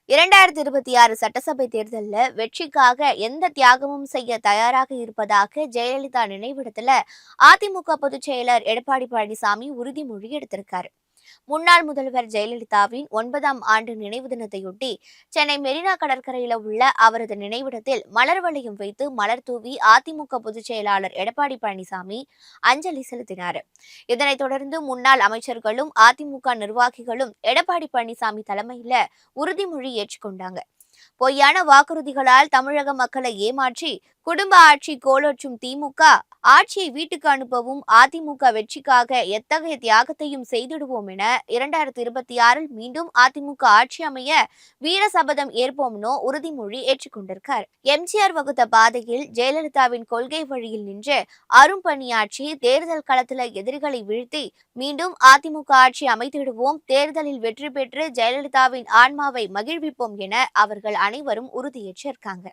2026 சட்டசபை தேர்தலில் வெற்றிக்காக எந்த தியாகமும் செய்ய தயாராக இருப்பதாக ஜெயலலிதா நினைவிடத்துல அதிமுக பொதுச் செயலர் எடப்பாடி பழனிசாமி உறுதிமொழி எடுத்திருக்காரு. முன்னாள் முதல்வர் ஜெயலலிதாவின் 9ஆம் ஆண்டு நினைவு தினத்தையொட்டி சென்னை மெரினா கடற்கரையில் உள்ள அவரது நினைவிடத்தில் மலர் வளையம் வைத்து மலர் தூவி அதிமுக பொதுச் செயலாளர் எடப்பாடி பழனிசாமி அஞ்சலி செலுத்தினார். இதனைத் தொடர்ந்து முன்னாள் அமைச்சர்களும் அதிமுக நிர்வாகிகளும் எடப்பாடி பழனிசாமி தலைமையில உறுதிமொழி ஏற்றுக்கொண்டாங்க. பொய்யான வாக்குறுதிகளால் தமிழக மக்களை ஏமாற்றி குடும்ப ஆட்சி கோலோற்றும் திமுக ஆட்சியை வீட்டுக்கு அனுப்பவும் அதிமுக வெற்றிக்காக எத்தகைய தியாகத்தையும் செய்திடுவோம் என 2026 மீண்டும் அதிமுக ஆட்சி அமைய வீர சபதம் ஏற்போம்னோ உறுதிமொழி ஏற்றுக்கொண்டிருக்கார். எம்ஜிஆர் வகுத்த பாதையில் ஜெயலலிதாவின் கொள்கை வழியில் நின்று அரும்பணியாற்றி தேர்தல் களத்துல எதிரிகளை வீழ்த்தி மீண்டும் அதிமுக ஆட்சி அமைத்திடுவோம், தேர்தலில் வெற்றி பெற்று ஜெயலலிதாவின் ஆன்மாவை மகிழ்விப்போம் என அவர்கள் அனைவரும் உறுதியேற்றிருக்காங்க.